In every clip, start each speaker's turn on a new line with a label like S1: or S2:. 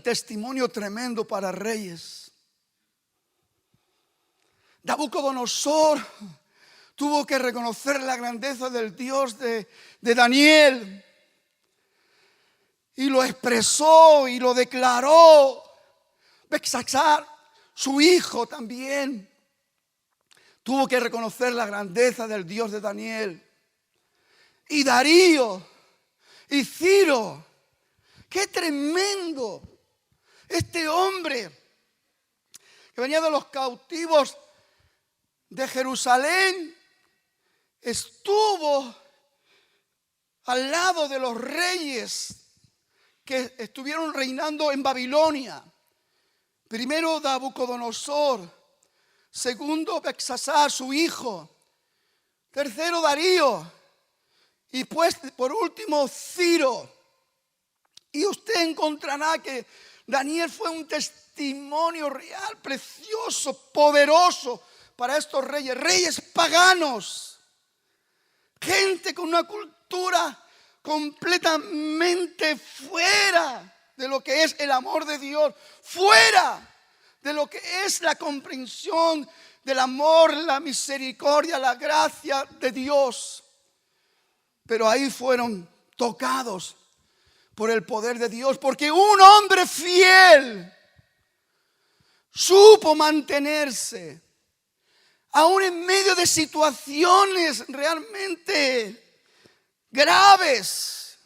S1: testimonio tremendo para reyes. Nabucodonosor tuvo que reconocer la grandeza del Dios de Daniel. Y lo expresó y lo declaró. Belsasar, su hijo, también tuvo que reconocer la grandeza del Dios de Daniel. Y Darío y Ciro. ¡Qué tremendo! Este hombre que venía de los cautivos de Jerusalén estuvo al lado de los reyes que estuvieron reinando en Babilonia. Primero Nabucodonosor, segundo Belsasar, su hijo, tercero Darío y pues por último Ciro. Y usted encontrará que Daniel fue un testimonio real, precioso, poderoso para estos reyes paganos, gente con una cultura completamente fuera de lo que es el amor de Dios, fuera de lo que es la comprensión del amor, la misericordia, la gracia de Dios. Pero ahí fueron tocados por el poder de Dios, porque un hombre fiel supo mantenerse aún en medio de situaciones realmente graves,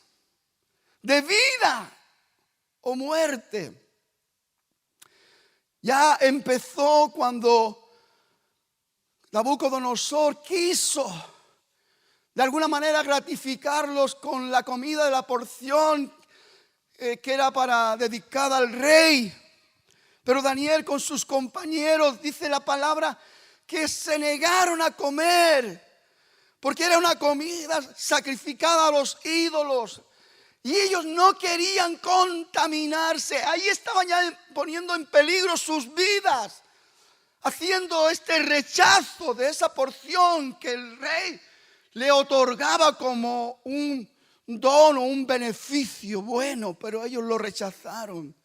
S1: de vida o muerte. Ya empezó cuando Nabucodonosor quiso de alguna manera gratificarlos con la comida de la porción que era dedicada al rey. Pero Daniel con sus compañeros, dice la palabra, que se negaron a comer, porque era una comida sacrificada a los ídolos. Y ellos no querían contaminarse. Ahí estaban ya poniendo en peligro sus vidas, haciendo este rechazo de esa porción que el rey le otorgaba como un don o un beneficio bueno. Pero ellos lo rechazaron.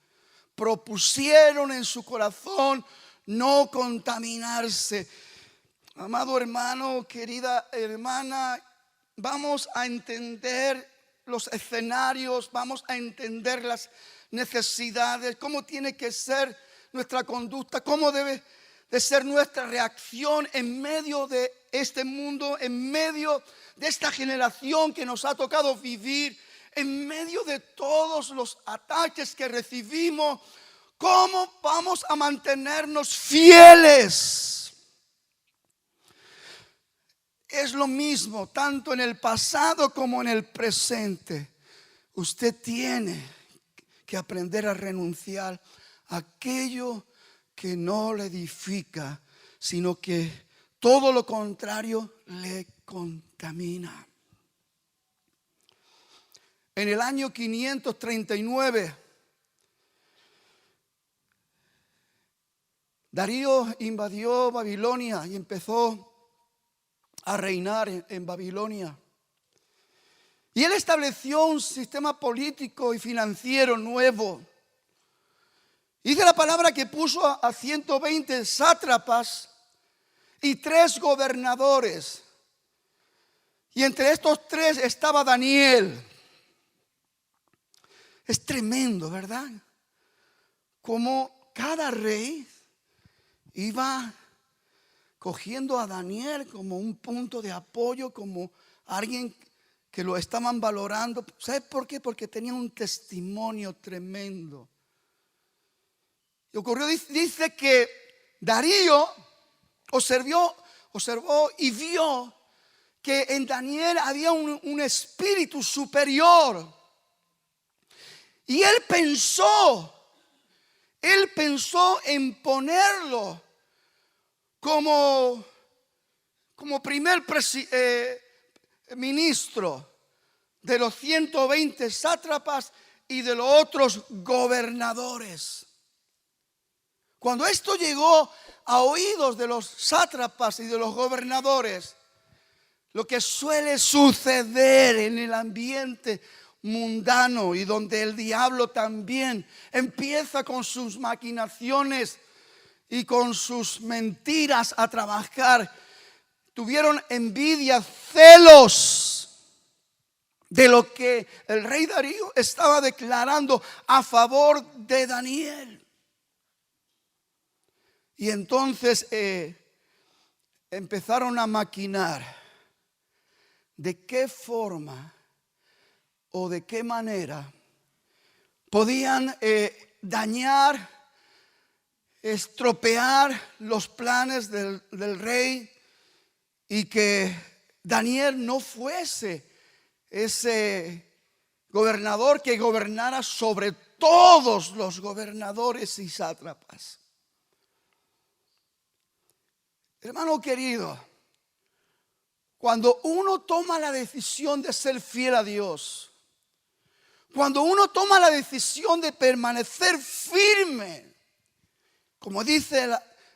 S1: Propusieron en su corazón no contaminarse. Amado hermano, querida hermana, vamos a entender los escenarios, vamos a entender las necesidades, cómo tiene que ser nuestra conducta, cómo debe de ser nuestra reacción en medio de este mundo, en medio de esta generación que nos ha tocado vivir, en medio de todos los ataques que recibimos. ¿Cómo vamos a mantenernos fieles? Es lo mismo tanto en el pasado como en el presente. Usted tiene que aprender a renunciar a aquello que no le edifica, sino que todo lo contrario le contamina. En el año 539, Darío invadió Babilonia y empezó a reinar en Babilonia. Y él estableció un sistema político y financiero nuevo. Dice la palabra que puso a 120 sátrapas y 3 gobernadores. Y entre estos 3 estaba Daniel. Es tremendo, ¿verdad? Como cada rey iba cogiendo a Daniel como un punto de apoyo, como alguien que lo estaban valorando. ¿Sabe por qué? Porque tenía un testimonio tremendo. Y ocurrió, dice que Darío observó y vio que en Daniel había un espíritu superior. Y él pensó en ponerlo como primer ministro de los 120 sátrapas y de los otros gobernadores. Cuando esto llegó a oídos de los sátrapas y de los gobernadores, lo que suele suceder en el ambiente mundano y donde el diablo también empieza con sus maquinaciones y con sus mentiras a trabajar. Tuvieron envidia, celos de lo que el rey Darío estaba declarando a favor de Daniel. Y entonces empezaron a maquinar de qué forma o de qué manera podían dañar, estropear los planes del rey y que Daniel no fuese ese gobernador que gobernara sobre todos los gobernadores y sátrapas. Hermano querido, cuando uno toma la decisión de ser fiel a Dios, cuando uno toma la decisión de permanecer firme, como dice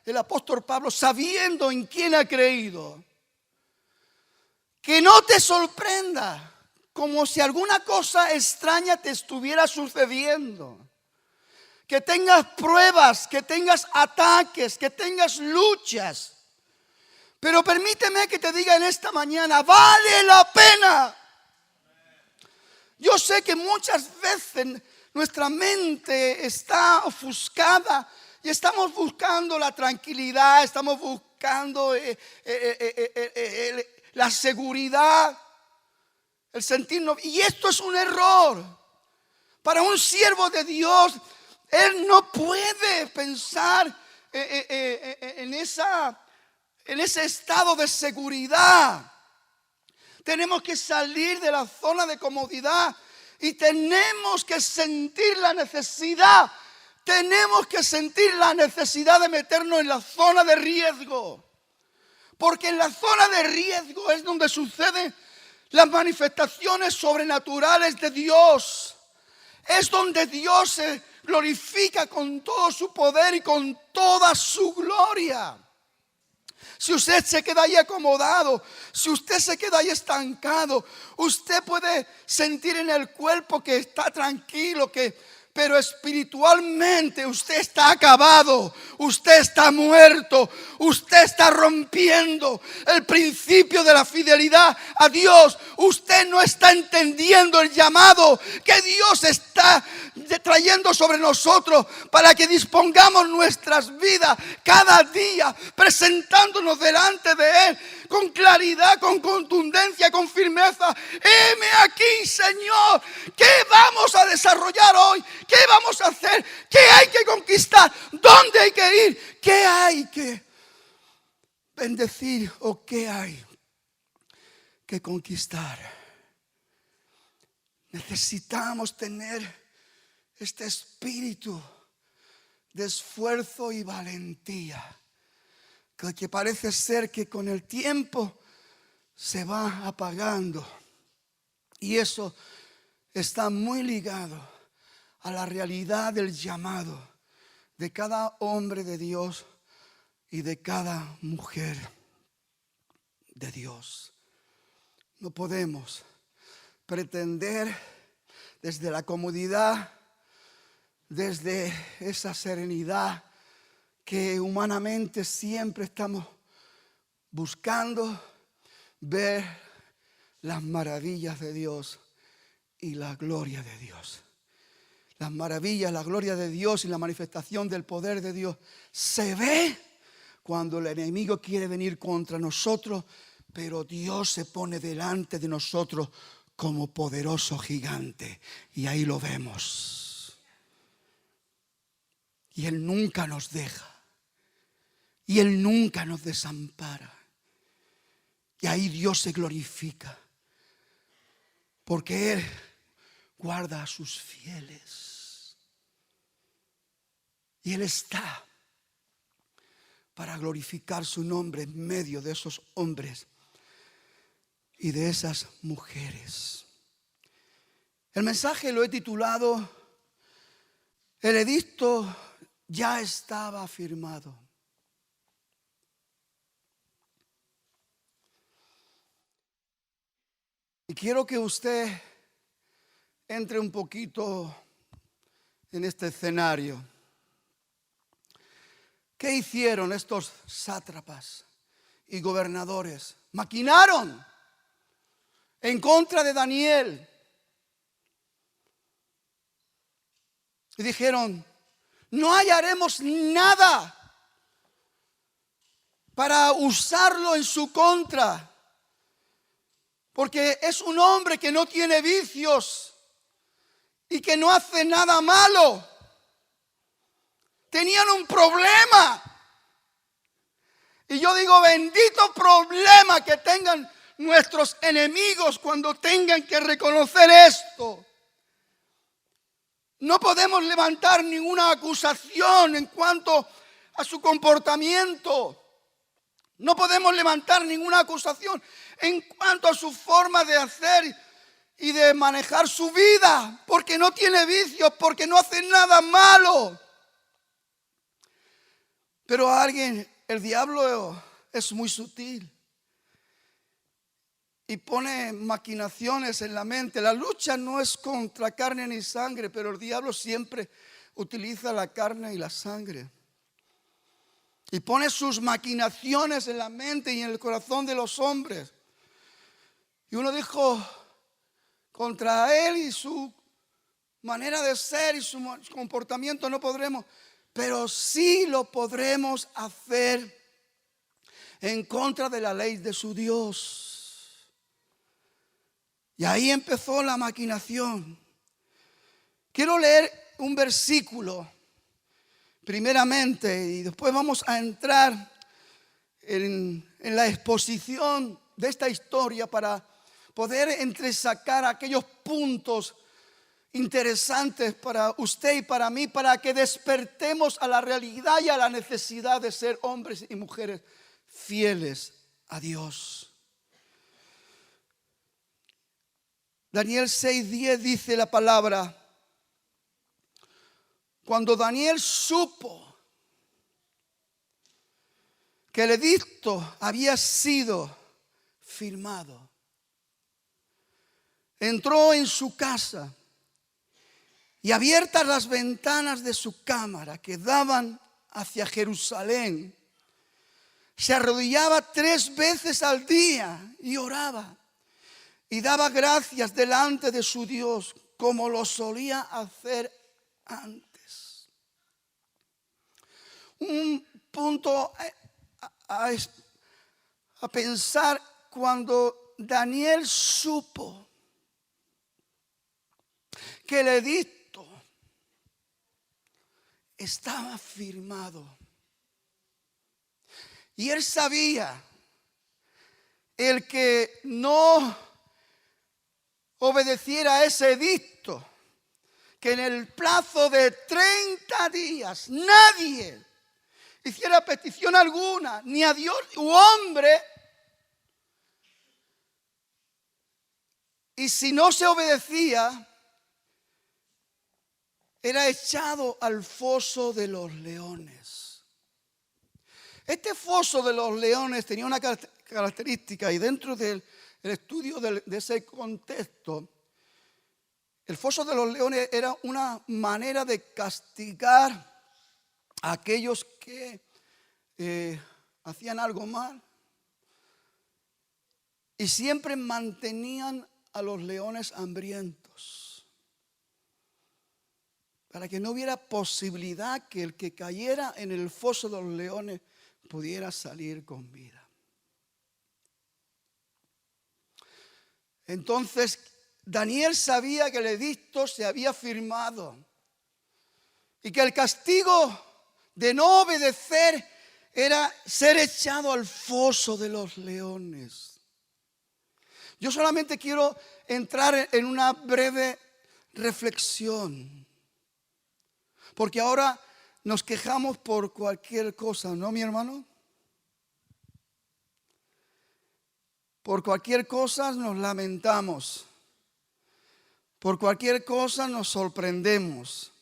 S1: el apóstol Pablo, sabiendo en quién ha creído, que no te sorprenda como si alguna cosa extraña te estuviera sucediendo, que tengas pruebas, que tengas ataques, que tengas luchas. Pero permíteme que te diga en esta mañana, vale la pena. Yo sé que muchas veces nuestra mente está ofuscada y estamos buscando la tranquilidad, estamos buscando la seguridad, el sentirnos. Y esto es un error. Para un siervo de Dios, él no puede pensar en ese estado de seguridad. Tenemos que salir de la zona de comodidad y tenemos que sentir la necesidad. Tenemos que sentir la necesidad de meternos en la zona de riesgo. Porque en la zona de riesgo es donde suceden las manifestaciones sobrenaturales de Dios. Es donde Dios se glorifica con todo su poder y con toda su gloria. Si usted se queda ahí acomodado, si usted se queda ahí estancado, usted puede sentir en el cuerpo que está tranquilo, pero espiritualmente usted está acabado, usted está muerto, usted está rompiendo el principio de la fidelidad a Dios. Usted no está entendiendo el llamado que Dios está trayendo sobre nosotros para que dispongamos nuestras vidas cada día presentándonos delante de Él con claridad, con contundencia, con firmeza. Heme aquí, Señor. ¿Qué vamos a desarrollar hoy? ¿Qué vamos a hacer? ¿Qué hay que conquistar? ¿Dónde hay que ir? ¿Qué hay que bendecir o qué hay que conquistar? Necesitamos tener este espíritu de esfuerzo y valentía, que parece ser que con el tiempo se va apagando. Y eso está muy ligado a la realidad del llamado de cada hombre de Dios y de cada mujer de Dios. No podemos pretender desde la comodidad, desde esa serenidad que humanamente siempre estamos buscando, ver las maravillas de Dios y la gloria de Dios. Las maravillas, la gloria de Dios y la manifestación del poder de Dios se ve cuando el enemigo quiere venir contra nosotros, pero Dios se pone delante de nosotros como poderoso gigante y ahí lo vemos. Y Él nunca nos deja. Y Él nunca nos desampara. Y ahí Dios se glorifica. Porque Él guarda a sus fieles. Y Él está para glorificar su nombre en medio de esos hombres y de esas mujeres. El mensaje lo he titulado: el edicto ya estaba firmado. Y quiero que usted entre un poquito en este escenario. ¿Qué hicieron estos sátrapas y gobernadores? Maquinaron en contra de Daniel. Y dijeron, no hallaremos nada para usarlo en su contra, porque es un hombre que no tiene vicios y que no hace nada malo. Tenían un problema. Y yo digo, bendito problema que tengan nuestros enemigos cuando tengan que reconocer esto. No podemos levantar ninguna acusación en cuanto a su comportamiento. No podemos levantar ninguna acusación en cuanto a su forma de hacer y de manejar su vida, porque no tiene vicios, porque no hace nada malo. Pero el diablo es muy sutil y pone maquinaciones en la mente. La lucha no es contra carne ni sangre, pero el diablo siempre utiliza la carne y la sangre. Y pone sus maquinaciones en la mente y en el corazón de los hombres. Y uno dijo, contra él y su manera de ser y su comportamiento no podremos, pero sí lo podremos hacer en contra de la ley de su Dios. Y ahí empezó la maquinación. Quiero leer un versículo primeramente y después vamos a entrar en la exposición de esta historia para poder entresacar aquellos puntos interesantes para usted y para mí, para que despertemos a la realidad y a la necesidad de ser hombres y mujeres fieles a Dios. Daniel 6:10 dice la palabra: cuando Daniel supo que el edicto había sido firmado, entró en su casa y abiertas las ventanas de su cámara que daban hacia Jerusalén, se arrodillaba 3 veces al día y oraba y daba gracias delante de su Dios como lo solía hacer antes. Un punto a pensar: cuando Daniel supo que el edicto estaba firmado y él sabía, el que no obedeciera a ese edicto, que en el plazo de 30 días nadie hiciera petición alguna, ni a Dios u hombre, y si no se obedecía, era echado al foso de los leones. Este foso de los leones tenía una característica, y dentro del estudio de ese contexto, el foso de los leones era una manera de castigar a aquellos que hacían algo mal, y siempre mantenían a los leones hambrientos, para que no hubiera posibilidad que el que cayera en el foso de los leones pudiera salir con vida. Entonces Daniel sabía que el edicto se había firmado y que el castigo de no obedecer era ser echado al foso de los leones. Yo solamente quiero entrar en una breve reflexión, porque ahora nos quejamos por cualquier cosa, ¿no, mi hermano? Por cualquier cosa nos lamentamos. Por cualquier cosa nos sorprendemos.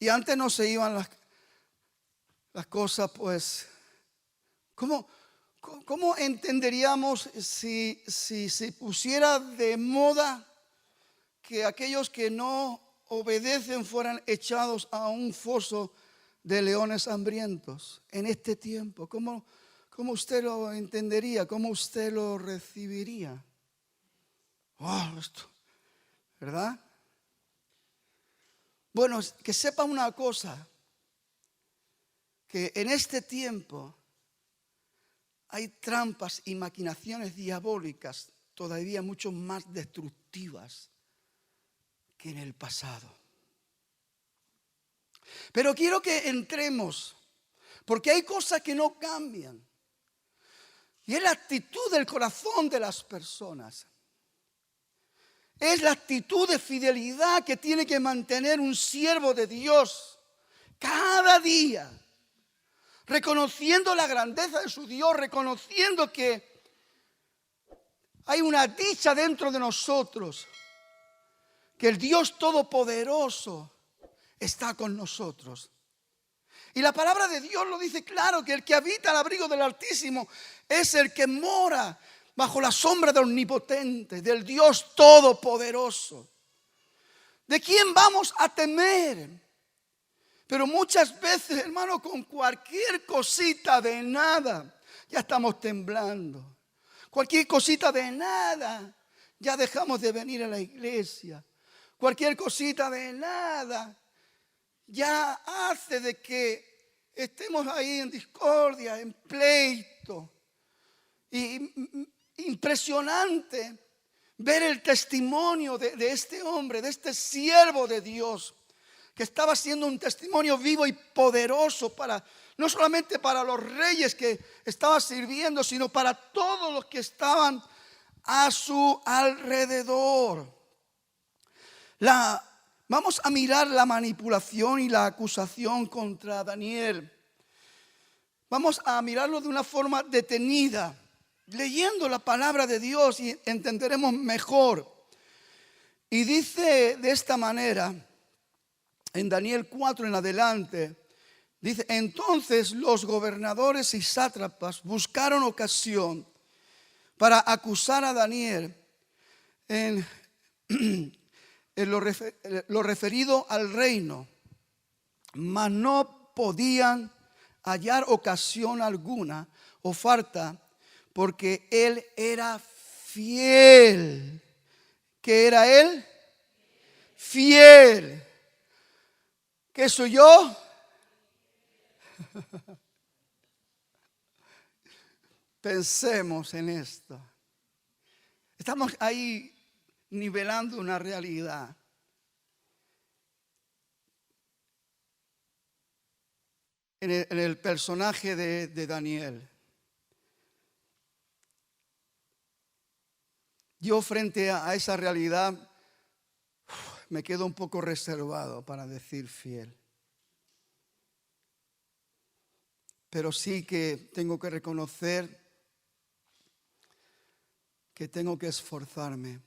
S1: Y antes no se iban las cosas, pues, ¿cómo ¿Cómo entenderíamos si se pusiera de moda que aquellos que no obedecen fueran echados a un foso de leones hambrientos en este tiempo? ¿Cómo usted lo entendería? ¿Cómo usted lo recibiría? Oh, esto, ¿verdad? Bueno, que sepa una cosa, que en este tiempo hay trampas y maquinaciones diabólicas todavía mucho más destructivas que en el pasado. Pero quiero que entremos, porque hay cosas que no cambian. Y es la actitud del corazón de las personas. Es la actitud de fidelidad que tiene que mantener un siervo de Dios cada día, reconociendo la grandeza de su Dios, reconociendo que hay una dicha dentro de nosotros, que el Dios Todopoderoso está con nosotros. Y la palabra de Dios lo dice claro, que el que habita al abrigo del Altísimo es el que mora bajo la sombra del Omnipotente, del Dios Todopoderoso. ¿De quién vamos a temer? Pero muchas veces, hermano, con cualquier cosita de nada, ya estamos temblando. Cualquier cosita de nada, ya dejamos de venir a la iglesia. Cualquier cosita de nada, ya hace de que estemos ahí en discordia, en pleito. Y impresionante ver el testimonio de este hombre, de este siervo de Dios, que estaba siendo un testimonio vivo y poderoso para, no solamente para los reyes que estaba sirviendo, sino para todos los que estaban a su alrededor. Vamos a mirar la manipulación y la acusación contra Daniel. Vamos a mirarlo de una forma detenida, leyendo la palabra de Dios, y entenderemos mejor. Y dice de esta manera, en Daniel 4 en adelante, dice: entonces los gobernadores y sátrapas buscaron ocasión para acusar a Daniel en lo referido al reino, mas no podían hallar ocasión alguna o falta, porque él era fiel. ¿Qué era él? Fiel. ¿Qué soy yo? Pensemos en esto. Estamos ahí nivelando una realidad. En el personaje de Daniel. Yo frente a esa realidad me quedo un poco reservado para decir fiel. Pero sí que tengo que reconocer que tengo que esforzarme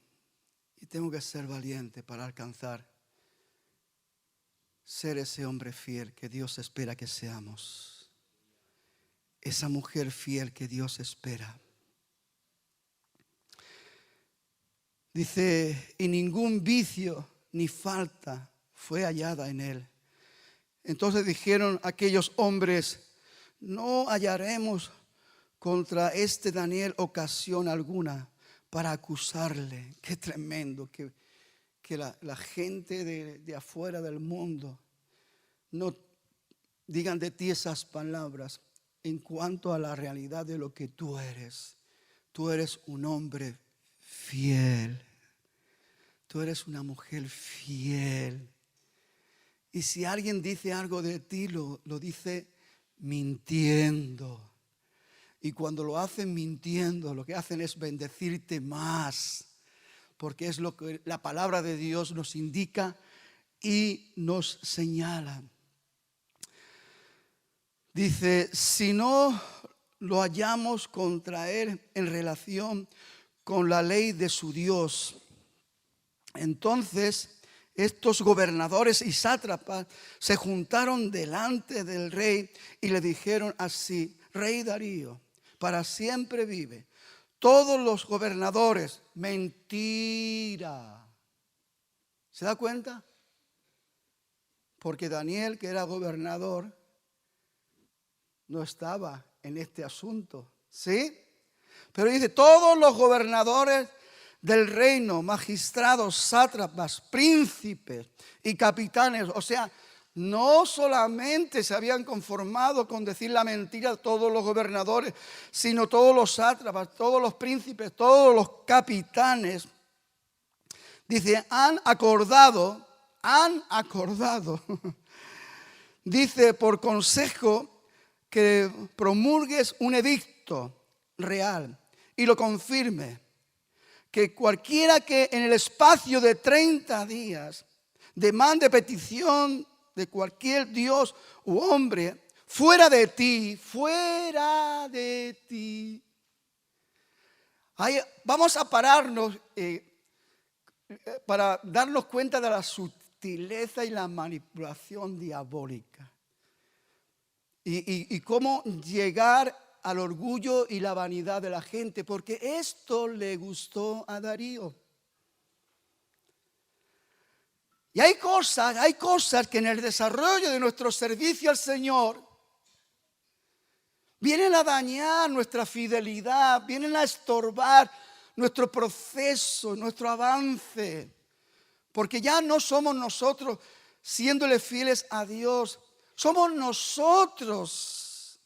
S1: y tengo que ser valiente para alcanzar ser ese hombre fiel que Dios espera que seamos. Esa mujer fiel que Dios espera. Dice: y ningún vicio ni falta fue hallada en él. Entonces dijeron aquellos hombres: no hallaremos contra este Daniel ocasión alguna para acusarle. Qué tremendo que la gente de afuera del mundo no digan de ti esas palabras en cuanto a la realidad de lo que tú eres. Tú eres un hombre fiel. Tú eres una mujer fiel. Y si alguien dice algo de ti, lo dice mintiendo. Y cuando lo hacen mintiendo, lo que hacen es bendecirte más. Porque es lo que la palabra de Dios nos indica y nos señala. Dice: si no lo hallamos contra él en relación con la ley de su Dios, entonces estos gobernadores y sátrapas se juntaron delante del rey y le dijeron así: Rey Darío, para siempre vive. Todos los gobernadores, mentira. ¿Se da cuenta? Porque Daniel, que era gobernador, no estaba en este asunto, ¿sí? Pero dice, todos los gobernadores del reino, magistrados, sátrapas, príncipes y capitanes, o sea, no solamente se habían conformado con decir la mentira todos los gobernadores, sino todos los sátrapas, todos los príncipes, todos los capitanes. Dice, han acordado, dice, por consejo que promulgues un edicto real y lo confirme, que cualquiera que en el espacio de 30 días demande petición de cualquier Dios u hombre fuera de ti. Vamos a pararnos para darnos cuenta de la sutileza y la manipulación diabólica y cómo llegar al orgullo y la vanidad de la gente, porque esto le gustó a Darío. Y hay cosas que en el desarrollo de nuestro servicio al Señor vienen a dañar nuestra fidelidad, vienen a estorbar nuestro proceso, nuestro avance, porque ya no somos nosotros siéndole fieles a Dios, somos nosotros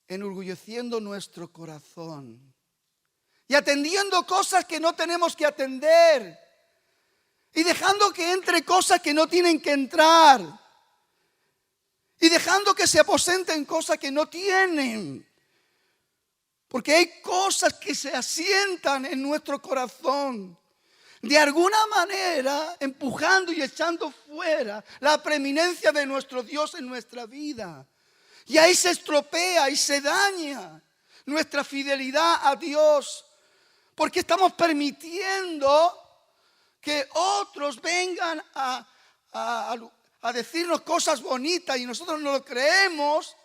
S1: enorgulleciendo nuestro corazón y atendiendo cosas que no tenemos que atender y dejando que entre cosas que no tienen que entrar y dejando que se aposenten cosas que no tienen, porque hay cosas que se asientan en nuestro corazón de alguna manera empujando y echando fuera la preeminencia de nuestro Dios en nuestra vida. Y ahí se estropea y se daña nuestra fidelidad a Dios, porque estamos permitiendo que otros vengan a decirnos cosas bonitas y nosotros no lo creemos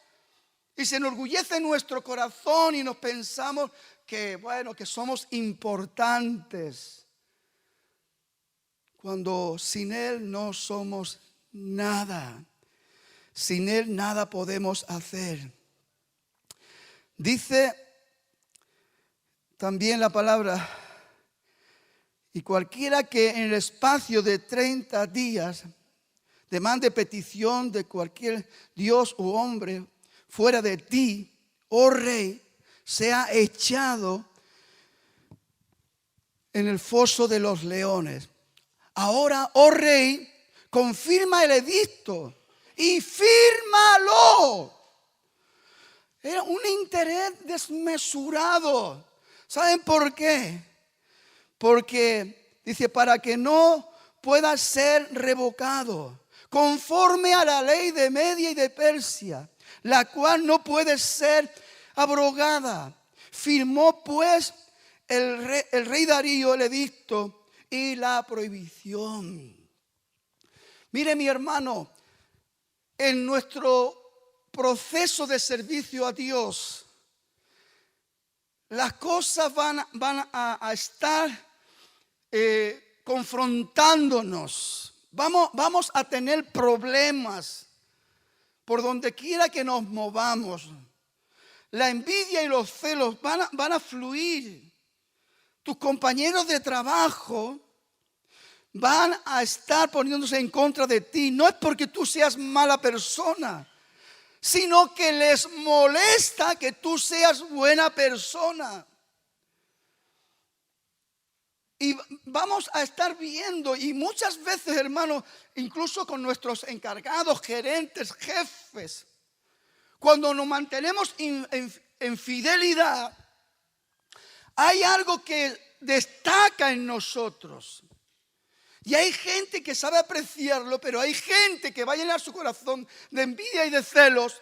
S1: y se enorgullece nuestro corazón y nos pensamos que, bueno, que somos importantes, cuando sin Él no somos nada. Sin Él nada podemos hacer. Dice también la palabra, y cualquiera que en el espacio de 30 días demande petición de cualquier Dios u hombre fuera de ti, oh rey, sea echado en el foso de los leones. Ahora, oh rey, confirma el edicto y fírmalo. Era un interés desmesurado. ¿Saben por qué? Porque dice, para que no pueda ser revocado, conforme a la ley de Media y de Persia, la cual no puede ser abrogada. Firmó pues el rey Darío el edicto y la prohibición. Mire, mi hermano, en nuestro proceso de servicio a Dios, las cosas van a estar confrontándonos. Vamos a tener problemas por donde quiera que nos movamos. La envidia y los celos van a fluir. Tus compañeros de trabajo van a estar poniéndose en contra de ti. No es porque tú seas mala persona, sino que les molesta que tú seas buena persona. Y vamos a estar viendo, y muchas veces, hermanos, incluso con nuestros encargados, gerentes, jefes, cuando nos mantenemos en fidelidad, hay algo que destaca en nosotros. Y hay gente que sabe apreciarlo, pero hay gente que va a llenar su corazón de envidia y de celos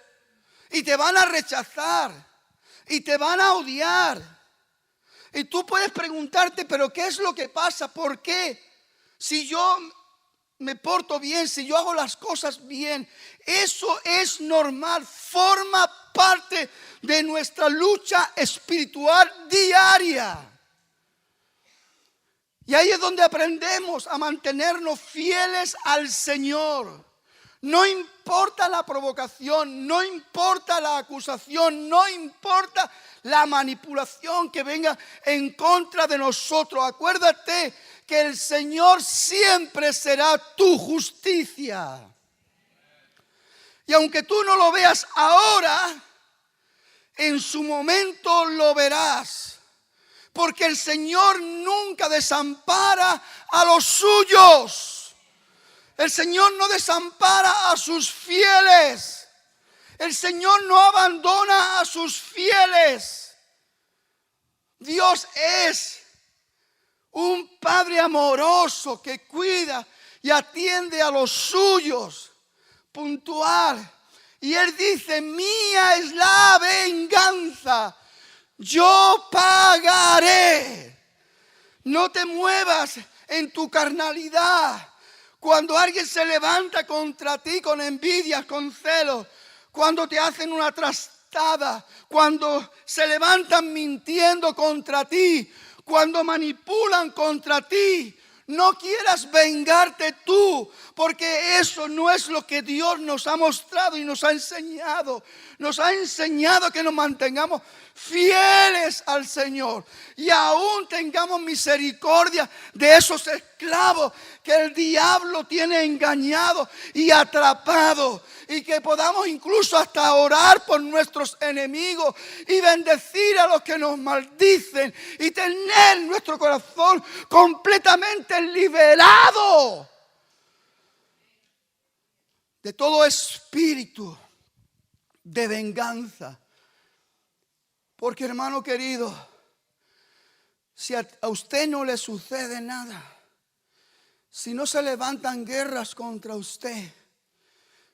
S1: y te van a rechazar y te van a odiar. Y tú puedes preguntarte, pero ¿qué es lo que pasa? ¿Por qué? Si yo me porto bien, si yo hago las cosas bien, eso es normal, forma parte de nuestra lucha espiritual diaria. Y ahí es donde aprendemos a mantenernos fieles al Señor. No importa la provocación, no importa la acusación, no importa la manipulación que venga en contra de nosotros. Acuérdate que el Señor siempre será tu justicia. Y aunque tú no lo veas ahora, en su momento lo verás. Porque el Señor nunca desampara a los suyos. El Señor no desampara a sus fieles. El Señor no abandona a sus fieles. Dios es un Padre amoroso que cuida y atiende a los suyos, puntual. Y Él dice: mía es la venganza, yo pagaré. No te muevas en tu carnalidad. Cuando alguien se levanta contra ti con envidia, con celos, cuando te hacen una trastada, cuando se levantan mintiendo contra ti, cuando manipulan contra ti, no quieras vengarte tú, porque eso no es lo que Dios nos ha mostrado y nos ha enseñado. Nos ha enseñado que nos mantengamos fieles al Señor y aún tengamos misericordia de esos esclavos que el diablo tiene engañado y atrapado, y que podamos incluso hasta orar por nuestros enemigos y bendecir a los que nos maldicen y tener nuestro corazón completamente liberado de todo espíritu de venganza. Porque, hermano querido, si a usted no le sucede nada, si no se levantan guerras contra usted,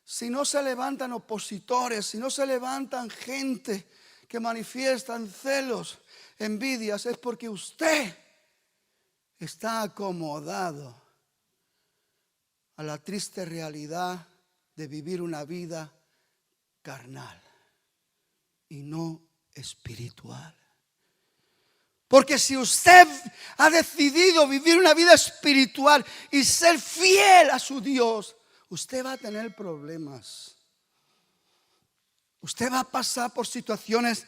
S1: si no se levantan opositores, si no se levantan gente que manifiestan celos, envidias, es porque usted está acomodado a la triste realidad de vivir una vida carnal y no espiritual. Porque si usted ha decidido vivir una vida espiritual y ser fiel a su Dios, usted va a tener problemas. Usted va a pasar por situaciones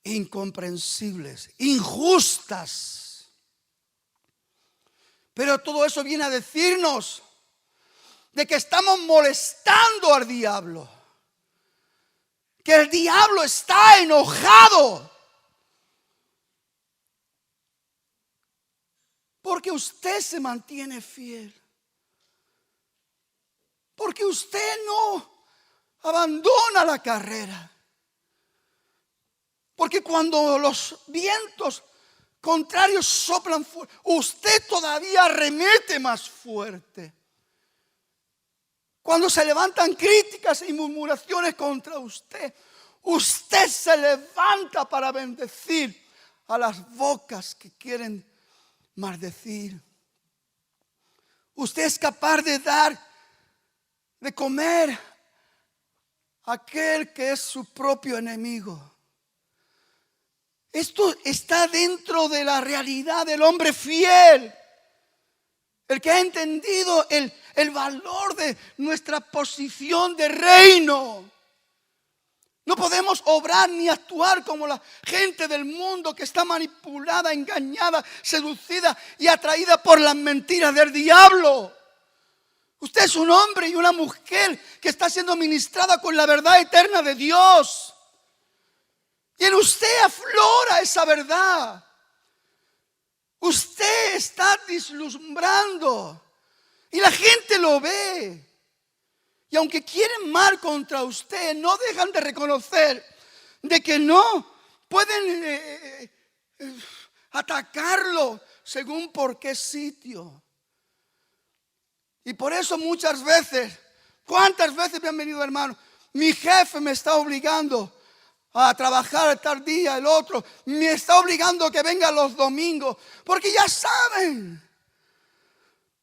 S1: incomprensibles, injustas. Pero todo eso viene a decirnos de que estamos molestando al diablo, que el diablo está enojado porque usted se mantiene fiel, porque usted no abandona la carrera, porque cuando los vientos contrarios soplan fuerte, usted todavía arremete más fuerte. Cuando se levantan críticas y murmuraciones contra usted, usted se levanta para bendecir a las bocas que quieren maldecir. Usted es capaz de dar de comer a aquel que es su propio enemigo. Esto está dentro de la realidad del hombre fiel. El que ha entendido el valor de nuestra posición de reino. No podemos obrar ni actuar como la gente del mundo que está manipulada, engañada, seducida y atraída por las mentiras del diablo. Usted es un hombre y una mujer que está siendo ministrada con la verdad eterna de Dios. Y en usted aflora esa verdad. Usted está deslumbrando y la gente lo ve. Y aunque quieren mal contra usted, no dejan de reconocer de que no pueden atacarlo según por qué sitio. Y por eso muchas veces, ¿cuántas veces me han venido, hermanos? Mi jefe me está obligando a trabajar tal día, el otro. Me está obligando a que venga los domingos. Porque ya saben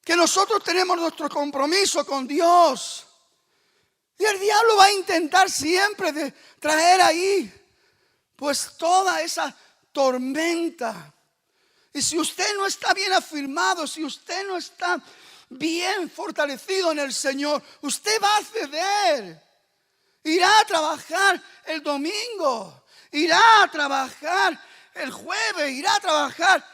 S1: que nosotros tenemos nuestro compromiso con Dios. Y el diablo va a intentar siempre de traer ahí, pues, toda esa tormenta. Y si usted no está bien afirmado, si usted no está bien fortalecido en el Señor, usted va a ceder. Irá a trabajar el domingo, irá a trabajar el jueves, irá a trabajar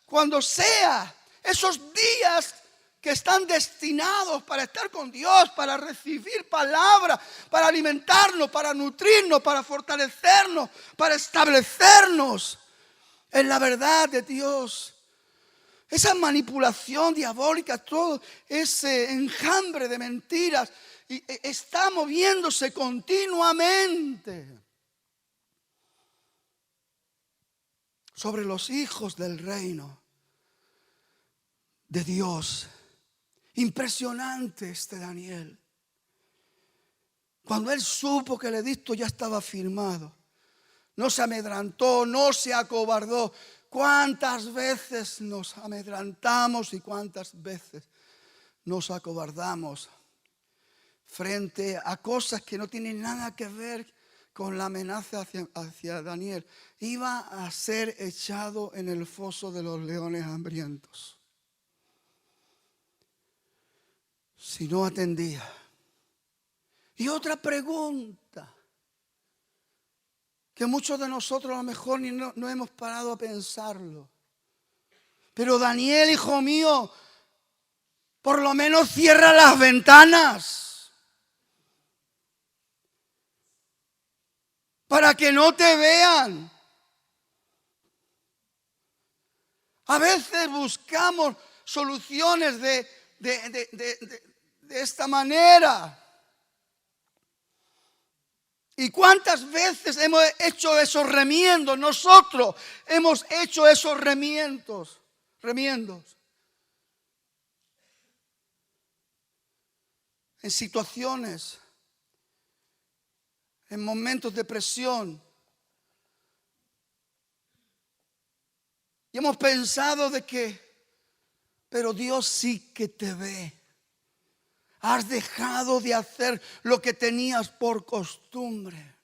S1: cuando sea. Esos días que están destinados para estar con Dios, para recibir palabra, para alimentarnos, para nutrirnos, para fortalecernos, para establecernos en la verdad de Dios. Esa manipulación diabólica, todo ese enjambre de mentiras, está moviéndose continuamente sobre los hijos del reino de Dios. Impresionante este Daniel. Cuando él supo que el edicto ya estaba firmado, no se amedrantó, no se acobardó. ¿Cuántas veces nos amedrantamos y cuántas veces nos acobardamos frente a cosas que no tienen nada que ver con la amenaza hacia Daniel? Iba a ser echado en el foso de los leones hambrientos si no atendía. Y otra pregunta que muchos de nosotros a lo mejor no hemos parado a pensarlo. Pero Daniel, hijo mío, por lo menos cierra las ventanas para que no te vean. A veces buscamos soluciones de esta manera. ¿Y cuántas veces hemos hecho esos remiendos? Nosotros hemos hecho esos remiendos. En situaciones, en momentos de presión. Y hemos pensado de que, pero Dios sí que te ve. Has dejado de hacer lo que tenías por costumbre.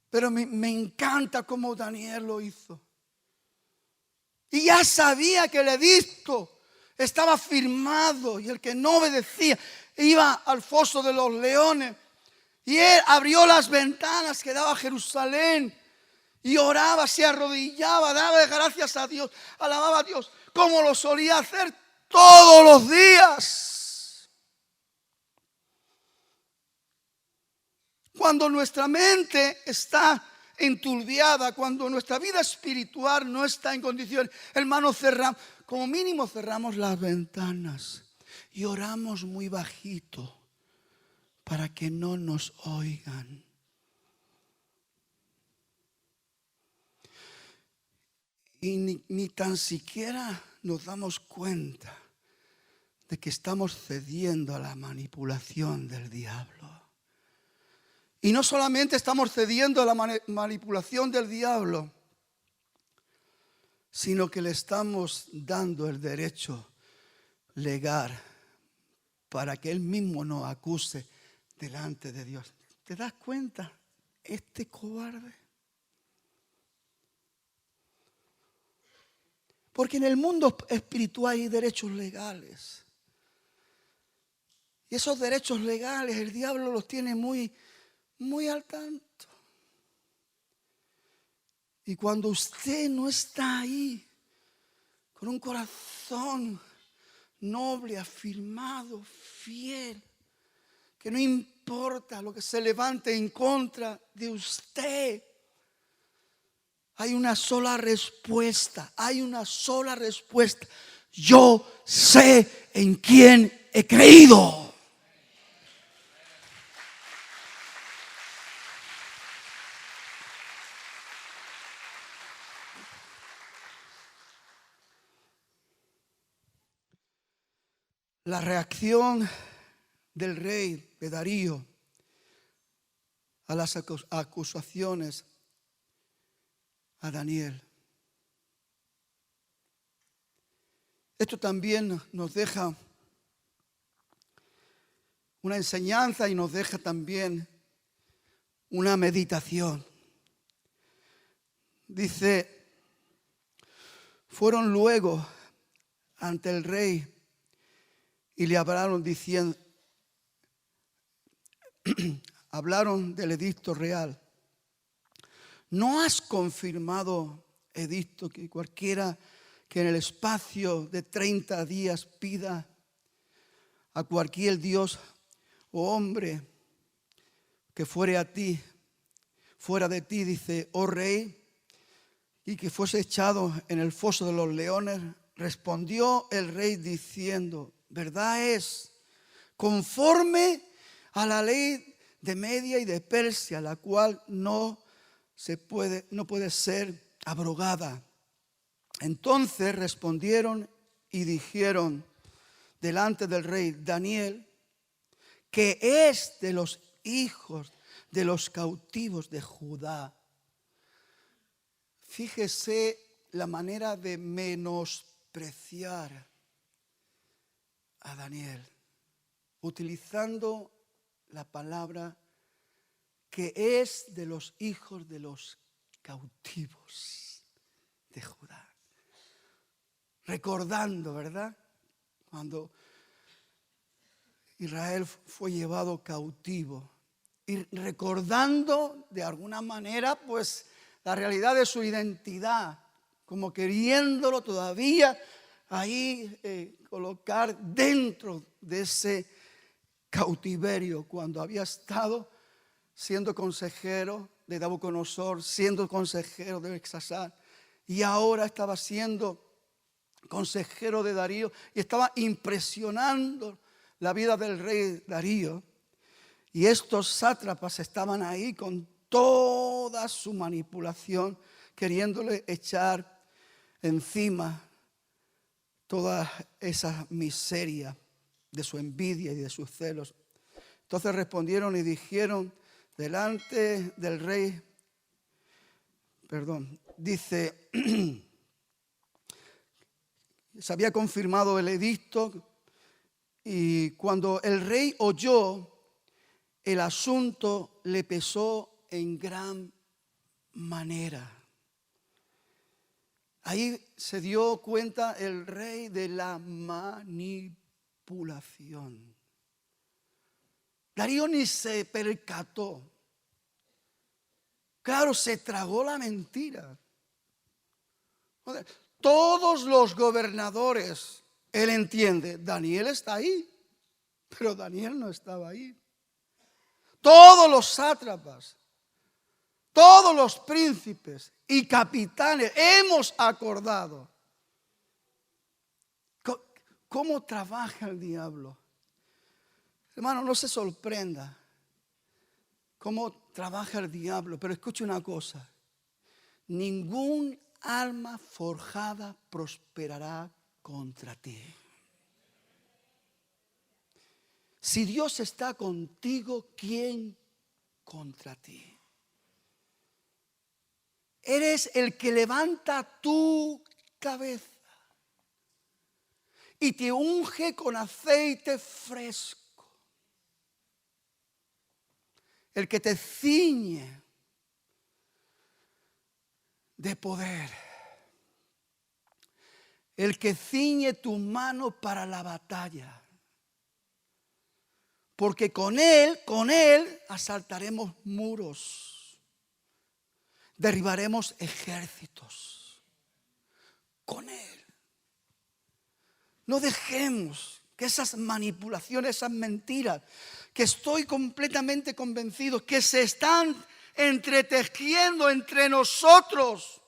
S1: Pero me encanta cómo Daniel lo hizo. Y ya sabía que el edicto estaba firmado y el que no obedecía iba al foso de los leones. Y él abrió las ventanas que daba a Jerusalén y oraba, se arrodillaba, daba gracias a Dios, alababa a Dios, como lo solía hacer todos los días. Cuando nuestra mente está enturbiada, cuando nuestra vida espiritual no está en condiciones, hermanos, como mínimo cerramos las ventanas y oramos muy bajito para que no nos oigan. Y ni tan siquiera nos damos cuenta de que estamos cediendo a la manipulación del diablo. Y no solamente estamos cediendo a la manipulación del diablo, sino que le estamos dando el derecho legal para que él mismo nos acuse delante de Dios. ¿Te das cuenta? Este cobarde. Porque en el mundo espiritual hay derechos legales. Y esos derechos legales el diablo los tiene muy al tanto. Y cuando usted no está ahí con un corazón noble, afirmado, fiel, que no importa lo que se levante en contra de usted, hay una sola respuesta, Yo sé en quién he creído. La reacción del rey de Darío a las acusaciones a Daniel. Esto también nos deja una enseñanza y nos deja también una meditación. Dice, fueron luego ante el rey y le hablaron diciendo, hablaron del edicto real. ¿No has confirmado, edicto, que cualquiera que en el espacio de 30 días pida a cualquier dios o hombre que fuera de ti, dice, oh rey, y que fuese echado en el foso de los leones? Respondió el rey diciendo, verdad es, conforme a la ley de Media y de Persia, la cual no puede ser abrogada. Entonces respondieron y dijeron delante del rey, Daniel, que es de los hijos de los cautivos de Judá. Fíjese la manera de menospreciar a Daniel, utilizando la palabra que es de los hijos de los cautivos de Judá. Recordando, ¿verdad? Cuando Israel fue llevado cautivo. Y recordando de alguna manera, pues, la realidad de su identidad. Como queriéndolo todavía ahí colocar dentro de ese cautiverio. Cuando había estado siendo consejero de Nabucodonosor, siendo consejero de Belsasar. Y ahora estaba siendo consejero de Darío y estaba impresionando la vida del rey Darío. Y estos sátrapas estaban ahí con toda su manipulación, queriéndole echar encima toda esa miseria de su envidia y de sus celos. Entonces respondieron y dijeron delante del rey, dice, se había confirmado el edicto y cuando el rey oyó, el asunto le pesó en gran manera. Ahí se dio cuenta el rey de la manipulación. Darío ni se percató. Claro, se tragó la mentira. Todos los gobernadores, él entiende, Daniel está ahí, pero Daniel no estaba ahí. Todos los sátrapas, todos los príncipes y capitanes hemos acordado. ¿Cómo trabaja el diablo? Hermano, no se sorprenda cómo trabaja el diablo, pero escuche una cosa. Ningún arma forjada prosperará contra ti. Si Dios está contigo, ¿quién contra ti? Eres el que levanta tu cabeza y te unge con aceite fresco. El que te ciñe de poder. El que ciñe tu mano para la batalla. Porque con él asaltaremos muros. Derribaremos ejércitos. Con él. No dejemos que esas manipulaciones, esas mentiras, que estoy completamente convencido que se están entretejiendo entre nosotros.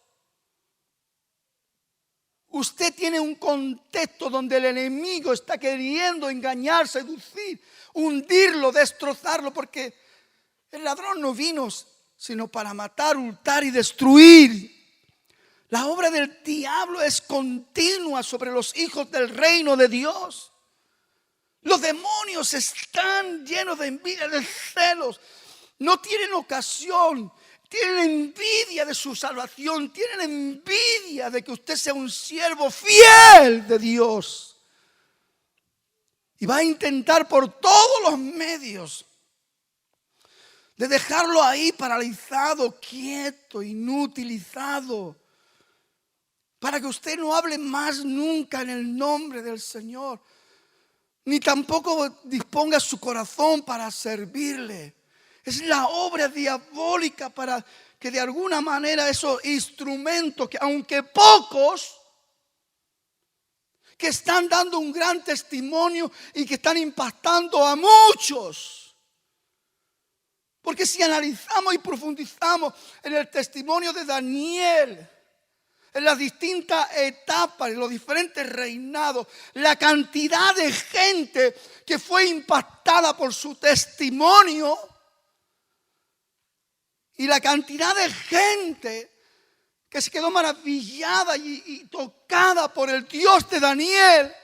S1: Usted tiene un contexto donde el enemigo está queriendo engañar, seducir, hundirlo, destrozarlo, porque el ladrón no vino sino para matar, hurtar y destruir. La obra del diablo es continua sobre los hijos del reino de Dios. Los demonios están llenos de envidia, de celos. No tienen ocasión. tienen envidia de su salvación, tienen envidia de que usted sea un siervo fiel de Dios. Y va a intentar por todos los medios de dejarlo ahí paralizado, quieto, inutilizado, para que usted no hable más nunca en el nombre del Señor, ni tampoco disponga su corazón para servirle. Es la obra diabólica para que de alguna manera esos instrumentos, que aunque pocos, que están dando un gran testimonio y que están impactando a muchos. Porque si analizamos y profundizamos en el testimonio de Daniel, en las distintas etapas, en los diferentes reinados, la cantidad de gente que fue impactada por su testimonio y la cantidad de gente que se quedó maravillada y tocada por el Dios de Daniel,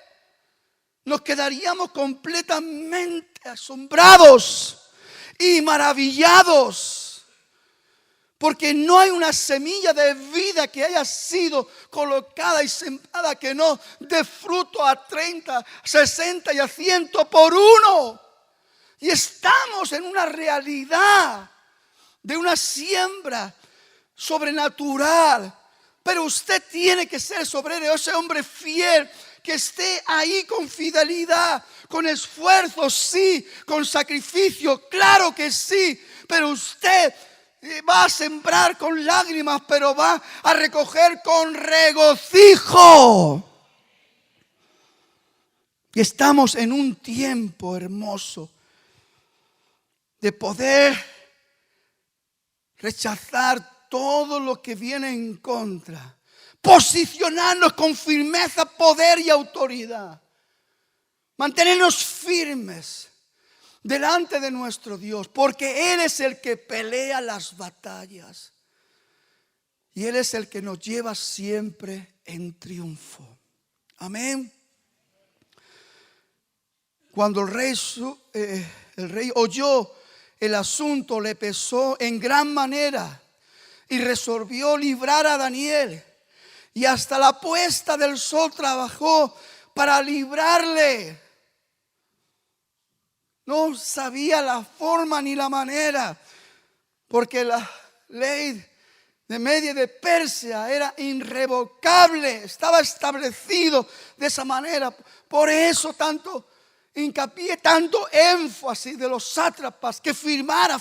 S1: nos quedaríamos completamente asombrados y maravillados, porque no hay una semilla de vida que haya sido colocada y sembrada que no dé fruto a 30, 60 y a 100 por uno. Y estamos en una realidad de una siembra sobrenatural. Pero usted tiene que ser sobre ese hombre fiel, que esté ahí con fidelidad, con esfuerzo, sí, con sacrificio, claro que sí. Pero usted va a sembrar con lágrimas, pero va a recoger con regocijo. Y estamos en un tiempo hermoso de poder rechazar todo lo que viene en contra, posicionarnos con firmeza, poder y autoridad, mantenernos firmes delante de nuestro Dios, porque Él es el que pelea las batallas y Él es el que nos lleva siempre en triunfo. Amén. Cuando el rey oyó el asunto, le pesó en gran manera y resolvió librar a Daniel. Y hasta la puesta del sol trabajó para librarle. No sabía la forma ni la manera, porque la ley de Media y de Persia era irrevocable, estaba establecido de esa manera. Por eso tanto hincapié, tanto énfasis de los sátrapas que firmara